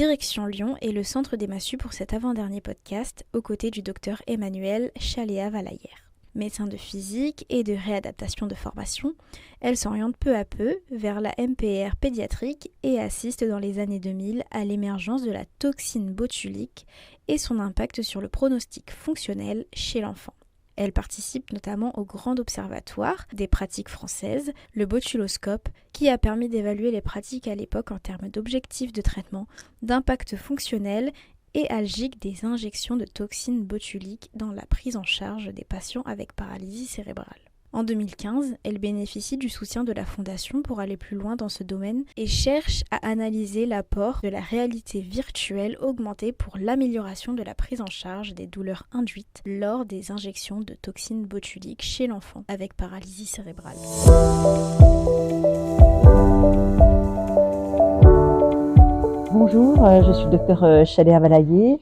Direction Lyon et le centre des Massues pour cet avant-dernier podcast, aux côtés du docteur Emmanuelle Chaléa-Valaillère. Médecin de physique et de réadaptation de formation, elle s'oriente peu à peu vers la MPR pédiatrique et assiste dans les années 2000 à l'émergence de la toxine botulique et son impact sur le pronostic fonctionnel chez l'enfant. Elle participe notamment au Grand Observatoire des pratiques françaises, le Botuloscope, qui a permis d'évaluer les pratiques à l'époque en termes d'objectifs de traitement, d'impact fonctionnel et algique des injections de toxines botuliques dans la prise en charge des patients avec paralysie cérébrale. En 2015, elle bénéficie du soutien de la Fondation pour aller plus loin dans ce domaine et cherche à analyser l'apport de la réalité virtuelle augmentée pour l'amélioration de la prise en charge des douleurs induites lors des injections de toxines botuliques chez l'enfant avec paralysie cérébrale. Bonjour, je suis le docteur Chaléa-Valaillère.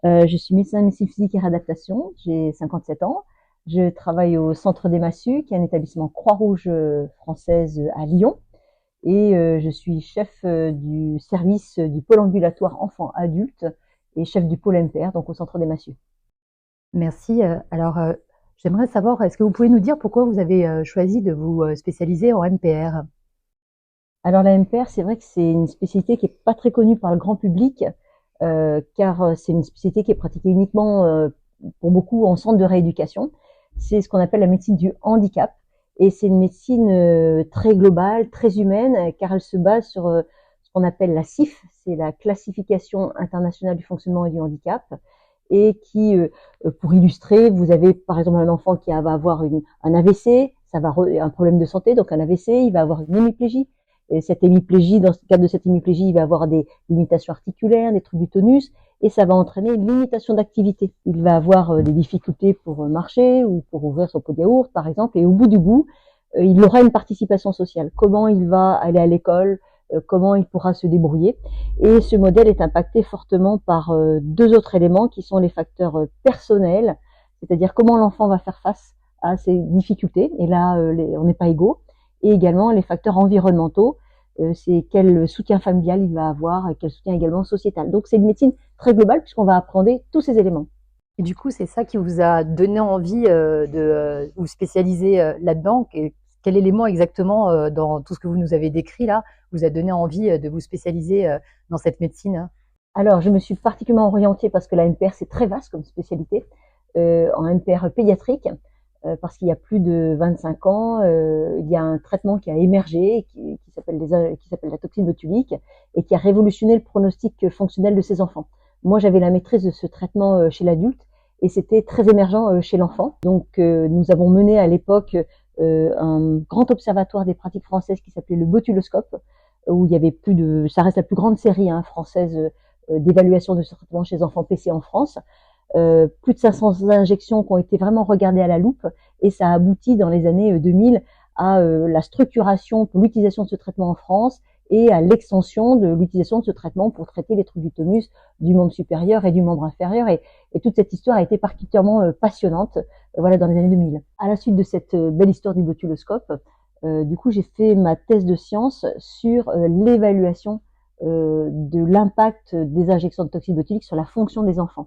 Je suis médecin physique et réadaptation, j'ai 57 ans. Je travaille au Centre des Massues, qui est un établissement Croix-Rouge française à Lyon. Et je suis chef du service du pôle ambulatoire enfants-adultes et chef du pôle MPR, donc au Centre des Massues. Merci. Alors, j'aimerais savoir, est-ce que vous pouvez nous dire pourquoi vous avez choisi de vous spécialiser en MPR ? Alors la MPR, c'est vrai que c'est une spécialité qui n'est pas très connue par le grand public, car c'est une spécialité qui est pratiquée uniquement pour beaucoup en centre de rééducation. C'est ce qu'on appelle la médecine du handicap, et c'est une médecine très globale, très humaine, car elle se base sur ce qu'on appelle la CIF, c'est la classification internationale du fonctionnement et du handicap, et qui, pour illustrer, vous avez par exemple un enfant qui va avoir un AVC, un problème de santé, donc un AVC, il va avoir une hémiplégie. Et cette hémiplégie, dans le cadre de cette hémiplégie, il va avoir des limitations articulaires, des troubles du tonus, et ça va entraîner une limitation d'activité. Il va avoir des difficultés pour marcher ou pour ouvrir son pot de yaourt, par exemple, et au bout du bout, il aura une participation sociale. Comment il va aller à l'école, comment il pourra se débrouiller. Et ce modèle est impacté fortement par deux autres éléments qui sont les facteurs personnels, c'est-à-dire comment l'enfant va faire face à ses difficultés, et là, on n'est pas égaux. Et également les facteurs environnementaux, c'est quel soutien familial il va avoir, et quel soutien également sociétal. Donc c'est une médecine très globale puisqu'on va apprendre tous ces éléments. Et du coup, c'est ça qui vous a donné envie de vous spécialiser là-dedans. Quel élément exactement dans tout ce que vous nous avez décrit là vous a donné envie de vous spécialiser dans cette médecine ? Alors, je me suis particulièrement orientée parce que la MPR, c'est très vaste comme spécialité, en MPR pédiatrique. Parce qu'il y a plus de 25 ans, il y a un traitement qui a émergé, qui s'appelle la toxine botulique, et qui a révolutionné le pronostic fonctionnel de ces enfants. Moi, j'avais la maîtrise de ce traitement chez l'adulte, et c'était très émergent chez l'enfant. Donc, nous avons mené à l'époque un grand observatoire des pratiques françaises qui s'appelait le Botuloscope, où il y avait ça reste la plus grande série française d'évaluation de ce traitement chez les enfants PC en France. Plus de 500 injections qui ont été vraiment regardées à la loupe, et ça a abouti dans les années 2000 à la structuration pour l'utilisation de ce traitement en France et à l'extension de l'utilisation de ce traitement pour traiter les troubles du tonus du membre supérieur et du membre inférieur, et toute cette histoire a été particulièrement passionnante dans les années 2000. À la suite de cette belle histoire du botuloscope, du coup j'ai fait ma thèse de science sur l'évaluation de l'impact des injections de toxine botulique sur la fonction des enfants.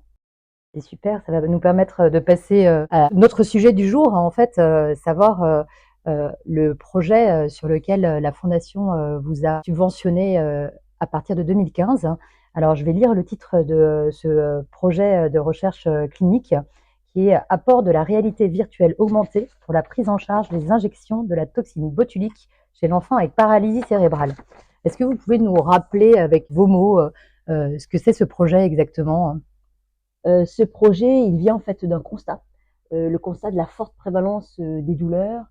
C'est super, ça va nous permettre de passer à notre sujet du jour, en fait, savoir le projet sur lequel la Fondation vous a subventionné à partir de 2015. Alors, je vais lire le titre de ce projet de recherche clinique qui est « Apport de la réalité virtuelle augmentée pour la prise en charge des injections de la toxine botulique chez l'enfant avec paralysie cérébrale ». Est-ce que vous pouvez nous rappeler avec vos mots ce que c'est ce projet exactement ? Ce projet, il vient en fait d'un constat, le constat de la forte prévalence des douleurs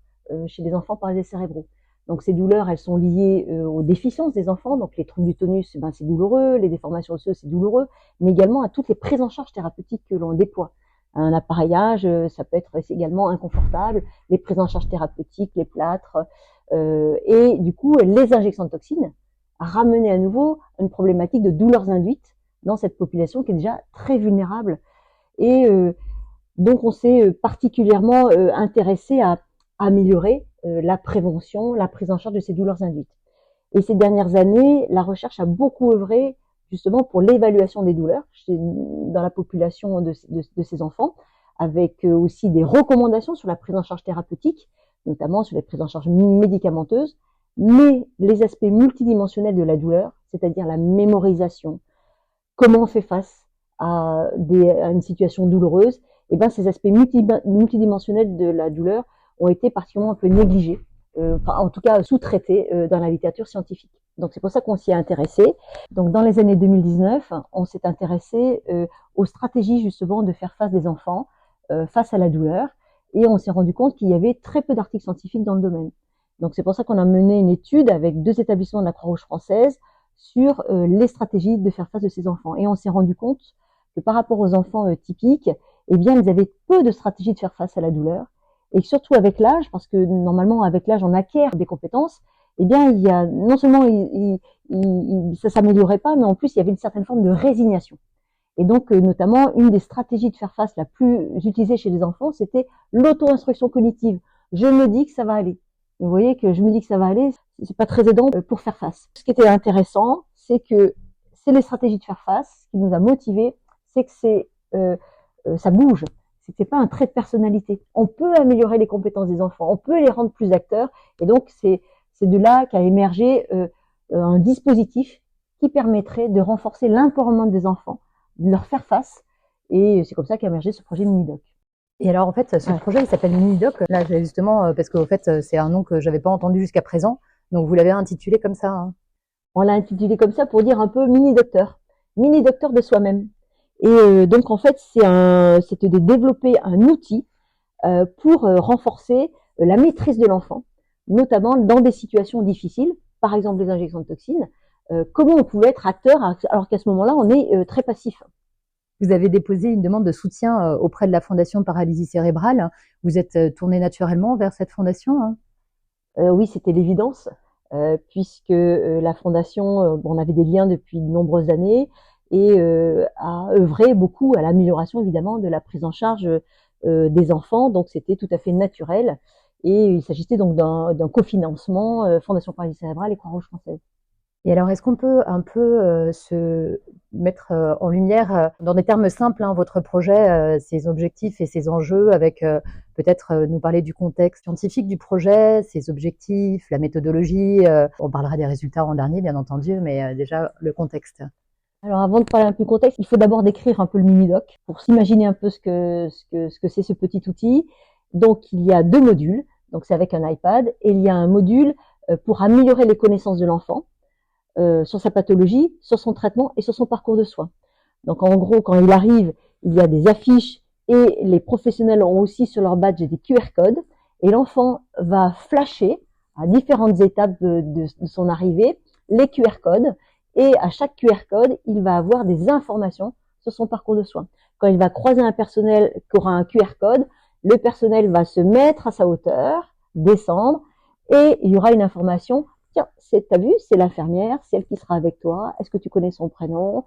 chez les enfants paralysés cérébraux. Donc ces douleurs, elles sont liées aux déficiences des enfants, donc les troubles du tonus, c'est douloureux, les déformations osseuses, c'est douloureux, mais également à toutes les prises en charge thérapeutiques que l'on déploie. Un appareillage, ça peut être également inconfortable, les prises en charge thérapeutiques, les plâtres, et du coup, les injections de toxines a ramené à nouveau une problématique de douleurs induites dans cette population qui est déjà très vulnérable. Et donc, on s'est particulièrement intéressé à améliorer la prévention, la prise en charge de ces douleurs induites. Et ces dernières années, la recherche a beaucoup œuvré justement pour l'évaluation des douleurs dans la population de ces enfants, avec aussi des recommandations sur la prise en charge thérapeutique, notamment sur les prises en charge médicamenteuses, mais les aspects multidimensionnels de la douleur, c'est-à-dire la mémorisation, comment on fait face à une situation douloureuse, et ben ces aspects multidimensionnels de la douleur ont été particulièrement un peu négligés, en tout cas sous-traités dans la littérature scientifique. Donc c'est pour ça qu'on s'y est intéressé. Donc dans les années 2019, on s'est intéressé aux stratégies justement de faire face des enfants face à la douleur, et on s'est rendu compte qu'il y avait très peu d'articles scientifiques dans le domaine. Donc c'est pour ça qu'on a mené une étude avec 2 établissements de la Croix-Rouge française sur les stratégies de faire face de ces enfants. Et on s'est rendu compte que par rapport aux enfants typiques, eh bien, ils avaient peu de stratégies de faire face à la douleur. Et surtout avec l'âge, parce que normalement, avec l'âge, on acquiert des compétences, eh bien, il y a, non seulement ça s'améliorait pas, mais en plus, il y avait une certaine forme de résignation. Et donc, notamment, une des stratégies de faire face la plus utilisée chez les enfants, c'était l'auto-instruction cognitive. Je me dis que ça va aller. Vous voyez que je me dis que ça va aller, c'est pas très aidant pour faire face. Ce qui était intéressant, c'est que c'est les stratégies de faire face. Ce qui nous a motivés, c'est que ça bouge. C'est pas un trait de personnalité. On peut améliorer les compétences des enfants, on peut les rendre plus acteurs. Et donc, c'est de là qu'a émergé un dispositif qui permettrait de renforcer l'empowerment des enfants, de leur faire face. Et c'est comme ça qu'a émergé ce projet Minidoc. Et alors, en fait, ce projet, il s'appelle Minidoc. Là, justement, parce qu'en fait, c'est un nom que j'avais pas entendu jusqu'à présent. Donc, vous l'avez intitulé comme ça. Hein. On l'a intitulé comme ça pour dire un peu mini-docteur de soi-même. Et donc, en fait, c'était de développer un outil pour renforcer la maîtrise de l'enfant, notamment dans des situations difficiles, par exemple les injections de toxines. Comment on pouvait être acteur alors qu'à ce moment-là, on est très passif. Vous avez déposé une demande de soutien auprès de la Fondation Paralysie Cérébrale. Vous êtes tourné naturellement vers cette fondation hein? Oui, c'était l'évidence, puisque la Fondation, on avait des liens depuis de nombreuses années et a œuvré beaucoup à l'amélioration, évidemment, de la prise en charge des enfants. Donc, c'était tout à fait naturel. Et il s'agissait donc d'un cofinancement Fondation Paralysie Cérébrale et Croix-Rouge française. Et alors, est-ce qu'on peut un peu se mettre en lumière, dans des termes simples, hein, votre projet, ses objectifs et ses enjeux, avec peut-être nous parler du contexte scientifique du projet, ses objectifs, la méthodologie. On parlera des résultats en dernier, bien entendu, mais déjà le contexte. Alors, avant de parler un peu du contexte, il faut d'abord décrire un peu le mini-doc pour s'imaginer un peu ce que c'est ce petit outil. Donc, il y a 2 modules. Donc, c'est avec un iPad et il y a un module pour améliorer les connaissances de l'enfant. Sur sa pathologie, sur son traitement et sur son parcours de soins. Donc en gros, quand il arrive, il y a des affiches et les professionnels ont aussi sur leur badge des QR codes et l'enfant va flasher à différentes étapes de son arrivée les QR codes et à chaque QR code, il va avoir des informations sur son parcours de soins. Quand il va croiser un personnel qui aura un QR code, le personnel va se mettre à sa hauteur, descendre et il y aura une information. Tiens, t'as vu, c'est l'infirmière, c'est elle qui sera avec toi. Est-ce que tu connais son prénom?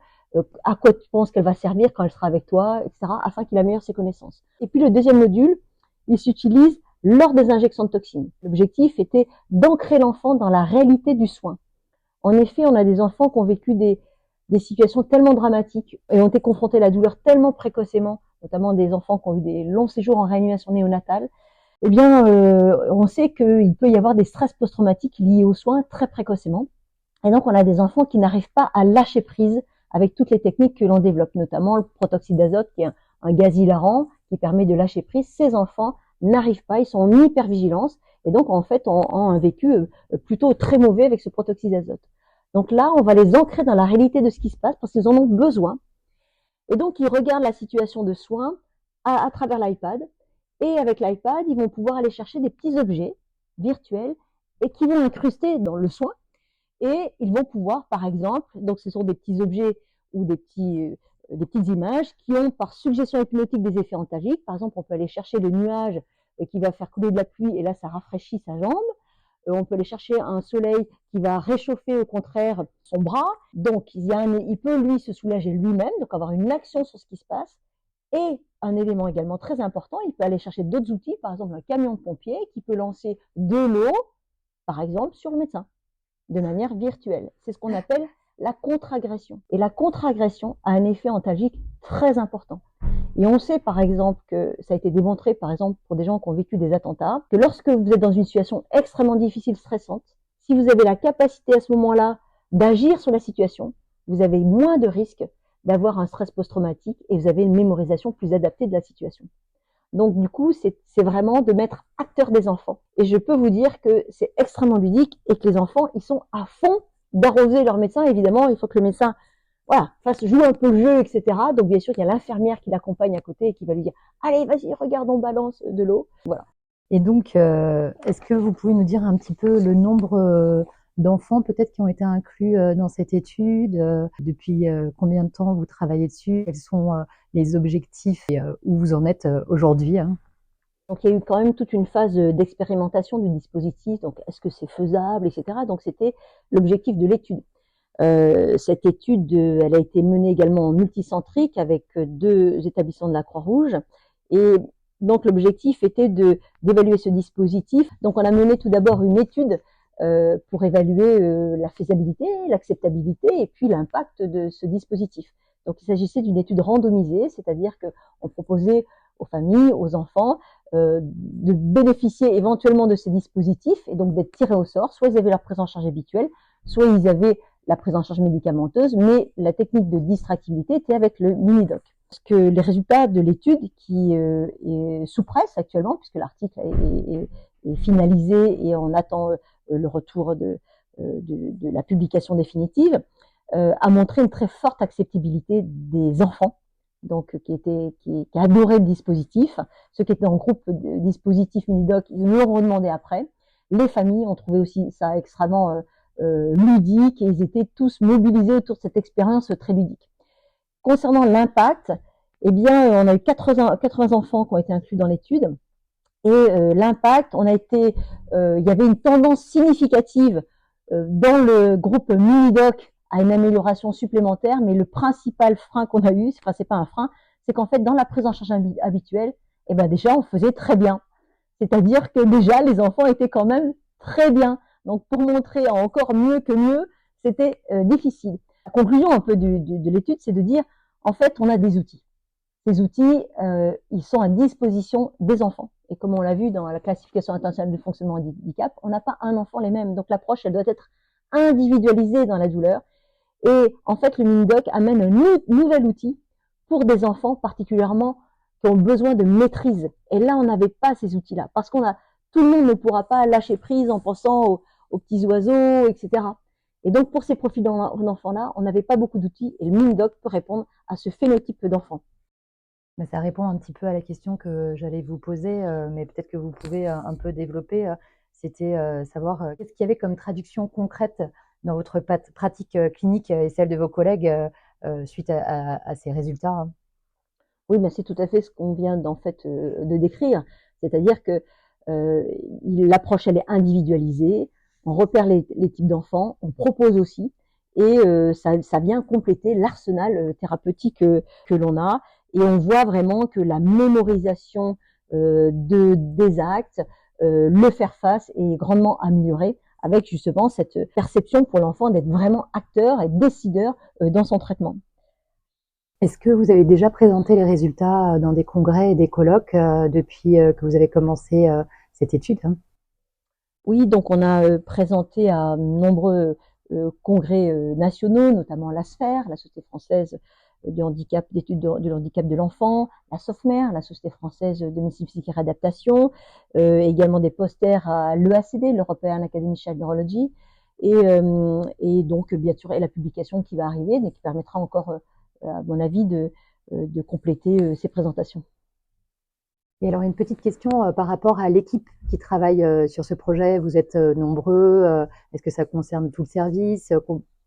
À quoi tu penses qu'elle va servir quand elle sera avec toi, etc., afin qu'il améliore ses connaissances. Et puis le deuxième module, il s'utilise lors des injections de toxines. L'objectif était d'ancrer l'enfant dans la réalité du soin. En effet, on a des enfants qui ont vécu des situations tellement dramatiques et ont été confrontés à la douleur tellement précocement, notamment des enfants qui ont eu des longs séjours en réanimation néonatale. Eh bien, on sait qu'il peut y avoir des stress post-traumatiques liés aux soins très précocement. Et donc, on a des enfants qui n'arrivent pas à lâcher prise avec toutes les techniques que l'on développe, notamment le protoxyde d'azote, qui est un gaz hilarant qui permet de lâcher prise. Ces enfants n'arrivent pas, ils sont en hypervigilance et donc, en fait, ont un vécu plutôt très mauvais avec ce protoxyde d'azote. Donc là, on va les ancrer dans la réalité de ce qui se passe parce qu'ils en ont besoin. Et donc, ils regardent la situation de soins à travers l'iPad. Et avec l'iPad, ils vont pouvoir aller chercher des petits objets virtuels et qui vont incruster dans le soin. Et ils vont pouvoir, par exemple, donc ce sont des petits objets ou des petites images qui ont par suggestion hypnotique des effets antalgiques. Par exemple, on peut aller chercher le nuage qui va faire couler de la pluie et là, ça rafraîchit sa jambe. On peut aller chercher un soleil qui va réchauffer au contraire son bras. Donc, il peut lui se soulager lui-même, donc avoir une action sur ce qui se passe. Et un élément également très important, il peut aller chercher d'autres outils, par exemple un camion de pompier qui peut lancer de l'eau, par exemple, sur le médecin, de manière virtuelle. C'est ce qu'on appelle la contre-agression. Et la contre-agression a un effet antalgique très important. Et on sait par exemple que ça a été démontré par exemple pour des gens qui ont vécu des attentats, que lorsque vous êtes dans une situation extrêmement difficile, stressante, si vous avez la capacité à ce moment-là d'agir sur la situation, vous avez moins de risques d'avoir un stress post-traumatique et vous avez une mémorisation plus adaptée de la situation. Donc du coup, c'est vraiment de mettre acteur des enfants. Et je peux vous dire que c'est extrêmement ludique et que les enfants, ils sont à fond d'arroser leur médecin. Évidemment, il faut que le médecin joue un peu le jeu, etc. Donc bien sûr, il y a l'infirmière qui l'accompagne à côté et qui va lui dire « Allez, vas-y, regarde, on balance de l'eau. » Voilà. Et donc, est-ce que vous pouvez nous dire un petit peu le nombre d'enfants peut-être qui ont été inclus dans cette étude? Depuis combien de temps vous travaillez dessus? Quels sont les objectifs et où vous en êtes aujourd'hui, hein? Donc il y a eu quand même toute une phase d'expérimentation du dispositif. Donc est-ce que c'est faisable, etc. Donc c'était l'objectif de l'étude. Cette étude, elle a été menée également en multicentrique avec 2 établissements de la Croix-Rouge. Et donc l'objectif était d'évaluer ce dispositif. Donc on a mené tout d'abord une étude pour évaluer la faisabilité, l'acceptabilité et puis l'impact de ce dispositif. Donc il s'agissait d'une étude randomisée, c'est-à-dire qu'on proposait aux familles, aux enfants, de bénéficier éventuellement de ces dispositifs et donc d'être tirés au sort. Soit ils avaient leur prise en charge habituelle, soit ils avaient la prise en charge médicamenteuse, mais la technique de distractibilité était avec le mini-doc. Parce que les résultats de l'étude, qui est sous presse actuellement, puisque l'article est finalisé et on attend le retour de la publication définitive, a montré une très forte acceptabilité des enfants, donc qui adoraient le dispositif. Ceux qui étaient en groupe dispositif mini-doc, ils nous l'ont demandé après. Les familles ont trouvé aussi ça extrêmement ludique et ils étaient tous mobilisés autour de cette expérience très ludique. Concernant l'impact, eh bien, on a eu 80 enfants qui ont été inclus dans l'étude. Et l'impact, il y avait une tendance significative dans le groupe mini-doc à une amélioration supplémentaire, mais le principal frein qu'on a eu, c'est pas un frein, c'est qu'en fait, dans la prise en charge habituelle, eh ben déjà, on faisait très bien. C'est-à-dire que déjà, les enfants étaient quand même très bien. Donc, pour montrer encore mieux que mieux, c'était difficile. La conclusion un peu de l'étude, c'est de dire, en fait, on a des outils. Ces outils, ils sont à disposition des enfants. Et comme on l'a vu dans la classification internationale du fonctionnement handicap, on n'a pas un enfant les mêmes. Donc l'approche, elle doit être individualisée dans la douleur. Et en fait, le mini-doc amène un nouvel outil pour des enfants particulièrement qui ont besoin de maîtrise. Et là, on n'avait pas ces outils-là. Parce tout le monde ne pourra pas lâcher prise en pensant aux petits oiseaux, etc. Et donc, pour ces profils d'enfants-là, on n'avait pas beaucoup d'outils. Et le mini-doc peut répondre à ce phénotype d'enfants. Ça répond un petit peu à la question que j'allais vous poser, mais peut-être que vous pouvez un peu développer. C'était savoir qu'est-ce qu'il y avait comme traduction concrète dans votre pratique clinique et celle de vos collègues suite à ces résultats. Oui, ben c'est tout à fait ce qu'on vient de décrire. C'est-à-dire que l'approche, elle est individualisée, on repère les types d'enfants, on propose aussi, et ça vient compléter l'arsenal thérapeutique que l'on a. Et on voit vraiment que la mémorisation des actes, le faire face est grandement amélioré avec justement cette perception pour l'enfant d'être vraiment acteur et décideur dans son traitement. Est-ce que vous avez déjà présenté les résultats dans des congrès et des colloques depuis que vous avez commencé cette étude, hein? Oui, donc on a présenté à nombreux congrès nationaux, notamment l'ASFER, la Société française du handicap, d'études de handicap de l'enfant, la SOFMER, la Société française de médecine physique et réadaptation, également des posters à l'EACD, l'European Academy of Child Neurology, et donc bien sûr la publication qui va arriver, mais qui permettra encore, à mon avis, de compléter ces présentations. Et alors une petite question par rapport à l'équipe qui travaille sur ce projet. Vous êtes nombreux, est-ce que ça concerne tout le service?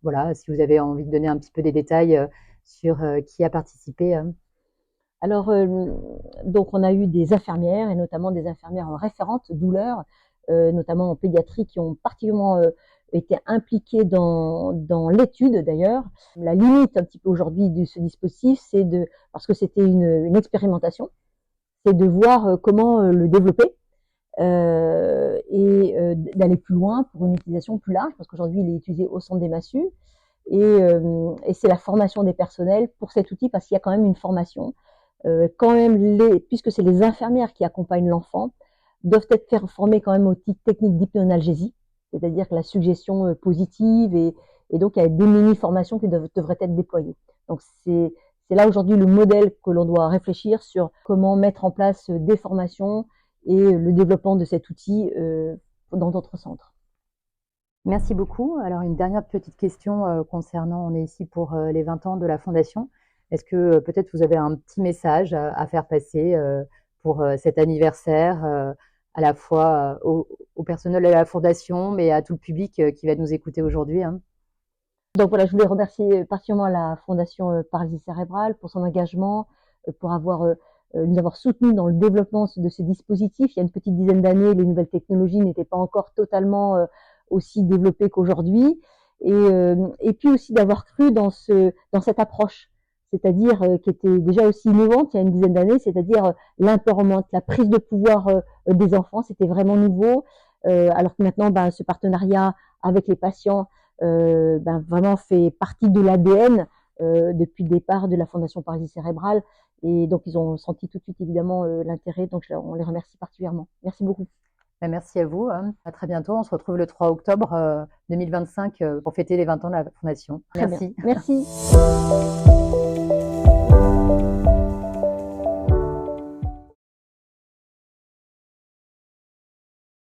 Voilà, si vous avez envie de donner un petit peu des détails sur qui a participé. Alors, donc on a eu des infirmières, et notamment des infirmières référentes douleur, notamment en pédiatrie, qui ont particulièrement été impliquées dans l'étude d'ailleurs. La limite un petit peu aujourd'hui de ce dispositif, parce que c'était une expérimentation, c'est de voir comment le développer et d'aller plus loin pour une utilisation plus large, parce qu'aujourd'hui il est utilisé au centre des MASU, Et c'est la formation des personnels pour cet outil, parce qu'il y a quand même une formation. Puisque c'est les infirmières qui accompagnent l'enfant, doivent être formées quand même aux techniques d'hypnoanalgésie, c'est-à-dire que la suggestion positive, et donc il y a des mini-formations qui devraient être déployées. Donc c'est là aujourd'hui le modèle que l'on doit réfléchir sur comment mettre en place des formations et le développement de cet outil dans d'autres centres. Merci beaucoup. Alors, une dernière petite question concernant, on est ici pour les 20 ans de la Fondation. Est-ce que peut-être vous avez un petit message à faire passer pour cet anniversaire, à la fois au personnel de la Fondation, mais à tout le public qui va nous écouter aujourd'hui, hein? Donc voilà, je voulais remercier particulièrement la Fondation Paralysie cérébrale pour son engagement, pour nous avoir soutenus dans le développement de ces dispositifs. Il y a une petite dizaine d'années, les nouvelles technologies n'étaient pas encore totalement aussi développées qu'aujourd'hui. Et puis aussi d'avoir cru dans cette approche, c'est-à-dire qui était déjà aussi innovante il y a une dizaine d'années, c'est-à-dire l'empowerment, la prise de pouvoir des enfants, c'était vraiment nouveau. Alors que maintenant, ce partenariat avec les patients vraiment fait partie de l'ADN depuis le départ de la Fondation Paralysie cérébrale. Et donc, ils ont senti tout de suite, évidemment, l'intérêt. Donc, on les remercie particulièrement. Merci beaucoup. Merci à vous. À très bientôt. On se retrouve le 3 octobre 2025 pour fêter les 20 ans de la Fondation. Très Merci. Bien. Merci.